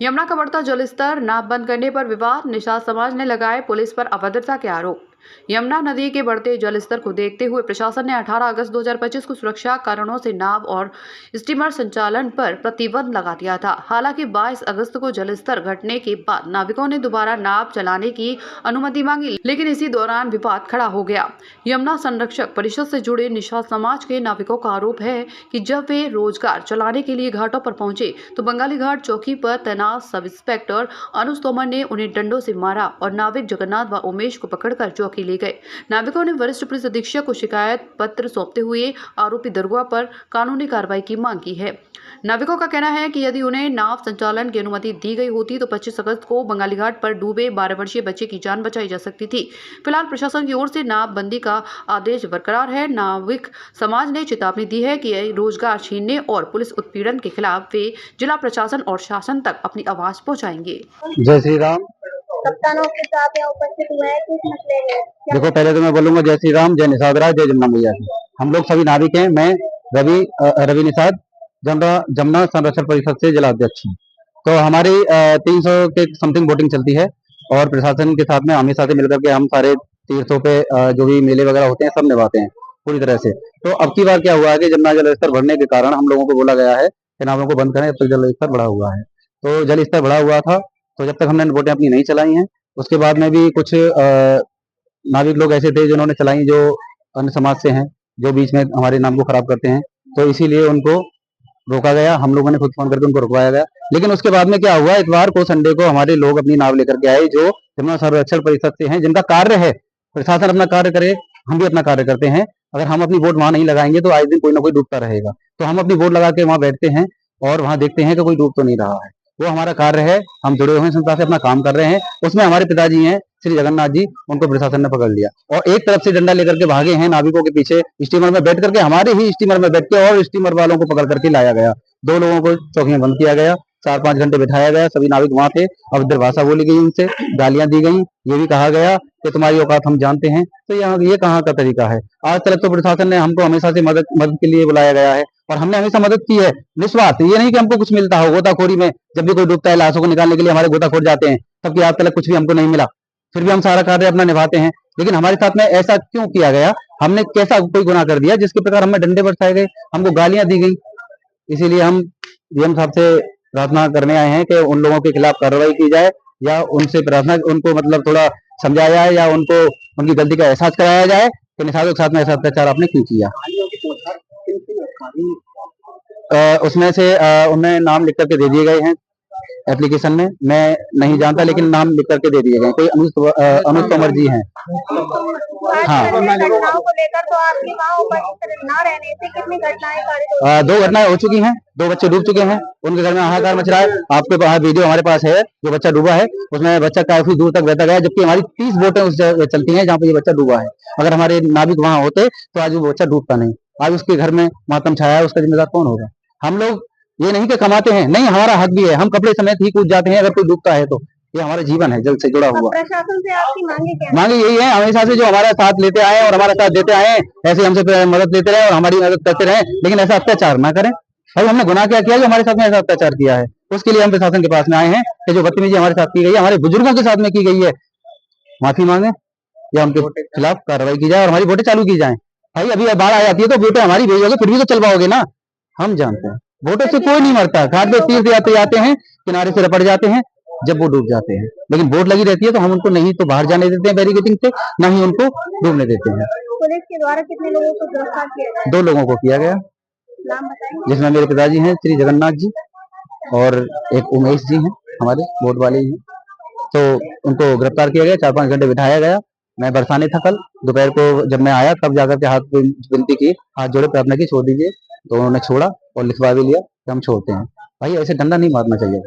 यमुना का बढ़ता जलस्तर, नाव बंद करने पर विवाद, निषाद समाज ने लगाए पुलिस पर अभद्रता के आरोप। यमुना नदी के बढ़ते जलस्तर को देखते हुए प्रशासन ने 18 अगस्त 2025 को सुरक्षा कारणों से नाव और स्टीमर संचालन पर प्रतिबंध लगा दिया था। हालांकि 22 अगस्त को जलस्तर घटने के बाद नाविकों ने दोबारा नाव चलाने की अनुमति मांगी, लेकिन इसी दौरान विवाद खड़ा हो गया। यमुना संरक्षक परिषद से जुड़े निषाद समाज के नाविकों का आरोप है कि जब वे रोजगार चलाने के लिए घाटों पर पहुंचे तो बंगाली घाट चौकी पर तैनात सब इंस्पेक्टर अनुज तोमर ने उन्हें डंडों से मारा और नाविक जगन्नाथ व उमेश को पकड़कर चौकी ले गए। नाविकों ने वरिष्ठ पुलिस अधीक्षक को शिकायत पत्र सौंपते हुए आरोपी दरोगा पर कानूनी कार्रवाई की मांग की है। नाविकों का कहना है कि यदि उन्हें नाव संचालन की अनुमति दी गई होती तो 25 अगस्त को बंगाली घाट पर डूबे 12 वर्षीय बच्चे की जान बचाई जा सकती थी। फिलहाल प्रशासन की ओर से नावबंदी का आदेश बरकरार है। नाविक समाज ने चेतावनी दी है कि रोजगार छीनने और पुलिस उत्पीड़न के खिलाफ वे जिला प्रशासन और शासन तक अपनी आवाज पहुंचाएंगे। जय श्री राम। कप्तानों के साथ यहाँ उपस्थित हुए हैं, किस मसले में? देखो, पहले तो मैं बोलूंगा जय श्री राम, जय निषाद राज, जय जमुना मैया की। हम लोग सभी नाविक हैं। मैं रवि निषाद जमुना संरक्षण परिषद से जिला अध्यक्ष हूँ। तो हमारी 300 के समथिंग बोटिंग चलती है और प्रशासन के साथ में हमेशा से मिलकर के हम सारे तीर्थों पे जो भी मेले वगैरह होते हैं सब निभाते हैं पूरी तरह से। तो अब की बार क्या हुआ है कि जमुना जल स्तर बढ़ने के कारण हम लोगों को बोला गया है कि नावों को बंद करें जब तक जल स्तर बढ़ा हुआ है। तो जल स्तर बढ़ा हुआ था तो जब तक हमने बोटें अपनी नहीं चलाई हैं, उसके बाद में भी कुछ नाविक लोग ऐसे थे जिन्होंने चलाई जो अन्य समाज से हैं, जो बीच में हमारे नाम को खराब करते हैं। तो इसीलिए उनको रोका गया, हम लोगों ने खुद फोन करके उनको रुकवाया गया। लेकिन उसके बाद में क्या हुआ, इतवार को संडे को हमारे लोग अपनी नाव लेकर के आए जो जमुना संरक्षण परिषद से हैं, जिनका कार्य है प्रशासन अपना कार्य करे, हम भी अपना कार्य करते हैं। अगर हम अपनी बोट वहां नहीं लगाएंगे तो आज दिन कोई ना कोई डूबता रहेगा। तो हम अपनी बोट लगा के वहां बैठते हैं और वहां देखते हैं कि कोई डूब तो नहीं रहा है। वो हमारा कार्य है, हम जुड़े हुए हैं, संस्था से अपना काम कर रहे हैं। उसमें हमारे पिताजी हैं श्री जगन्नाथ जी, उनको प्रशासन ने पकड़ लिया और एक तरफ से डंडा लेकर के भागे हैं नाविकों के पीछे। स्टीमर में बैठ करके, हमारे ही स्टीमर में बैठ के और स्टीमर वालों को पकड़ करके लाया गया। 2 लोगों को चौकी में बंद किया गया, 4-5 घंटे बिठाया गया। सभी नाविक वहां थे। अभद्र भाषा बोली गई, उनसे गालियां दी गई, ये भी कहा गया कि तुम्हारी औकात हम जानते हैं। तो यहाँ ये कहाँ का तरीका है? आज तक तो प्रशासन ने हमको हमेशा से मदद के लिए बुलाया गया है और हमने हमेशा मदद की है निस्वार्थ। ये नहीं कि हमको कुछ मिलता हो। गोताखोरी में जब भी कोई डूबता है, लाशों को निकालने के लिए हमारे गोताखोर जाते हैं, तब की आज तक कुछ भी हमको नहीं मिला। फिर भी हम सारा कार्य अपना निभाते हैं। लेकिन हमारे साथ में ऐसा क्यों किया गया? हमने कैसा कोई गुनाह कर दिया जिसके प्रकार हमें डंडे बरसाए गए, हमको गालियां दी गई? इसीलिए हम डीएम साहब से प्रार्थना करने आए हैं कि उन लोगों के खिलाफ कार्रवाई की जाए या उनसे प्रार्थना, उनको मतलब थोड़ा समझाया जाए या उनको उनकी गलती का एहसास कराया जाए कि निषादों के साथ में ऐसा अत्याचार आपने क्यों किया। उसमें से उन्हें नाम लिख करके दे दिए गए हैं एप्लीकेशन में। मैं नहीं जानता, लेकिन नाम लिख करके दे दिए गए। कोई अनुज तोमर जी हैं। हाँ, घटनाओं को लेकर तो आपके वहाँ उपस्थित न रहने से कितनी घटनाएं 2 घटनाएं हो चुकी हैं। 2 बच्चे डूब चुके हैं, उनके घर में हाहाकार मच रहा है। आपके पास वीडियो हमारे पास है, जो बच्चा डूबा है उसमें बच्चा काफी दूर तक बहता गया, जबकि हमारी 30 बोटें उस जगह चलती हैं जहाँ पे ये बच्चा डूबा है। अगर हमारे नाविक वहां होते तो आज वो बच्चा डूबता नहीं। आज उसके घर में मातम छाया है, उसका जिम्मेदार कौन होगा? हम लोग ये नहीं कि कमाते हैं, नहीं, हमारा हक भी है। हम कपड़े समेत ही कूद जाते हैं अगर कोई डूबता है तो। ये हमारा जीवन है जल से जुड़ा हुआ। प्रशासन से आपकी मांगे क्या? मांगे यही है, हमेशा से जो हमारा साथ लेते आए और हमारा साथ देते आए, ऐसे हमसे मदद लेते रहे और हमारी मदद करते रहे, लेकिन ऐसा अत्याचार ना करें। भाई, हमने गुनाह क्या किया जो हमारे साथ में ऐसा अत्याचार किया है? उसके लिए हम प्रशासन के पास में आए हैं कि जो बदतमीजी हमारे साथ की गई है, हमारे बुजुर्गों के साथ में की गई है, माफी मांगे या उनके खिलाफ कार्रवाई की जाए और हमारी बोटें चालू की जाए। भाई, अभी बाढ़ आ जाती है तो बोटें हमारी भेजोगे, फिर भी तो चलवाओगे ना। हम जानते हैं बोटों से कोई नहीं मरता। घाट पे तीर्थ यात्री आते हैं, किनारे से रपट जाते हैं जब वो डूब जाते हैं, लेकिन बोट लगी रहती है तो हम उनको नहीं तो बाहर जाने देते हैं बैरिकेडिंग से, ना ही उनको डूबने देते हैं। पुलिस के द्वारा कितने लोगों को गिरफ्तार किया गया? 2 लोगों को किया गया, नाम बताएंगे? जिसमें मेरे पिताजी हैं श्री जगन्नाथ जी और एक उमेश जी हैं, हमारे बोट वाले ही हैं। तो उनको गिरफ्तार किया गया, 4-5 घंटे बिठाया गया। मैं बरसाने था कल दोपहर को, जब मैं आया तब जाकर के हाथ पे विनती की, हाथ जोड़े प्रार्थना की, छोड़ दीजिए। तो उन्होंने छोड़ा और लिखवा भी लिया कि हम छोड़ते हैं। भाई, ऐसे डंडा नहीं मारना चाहिए।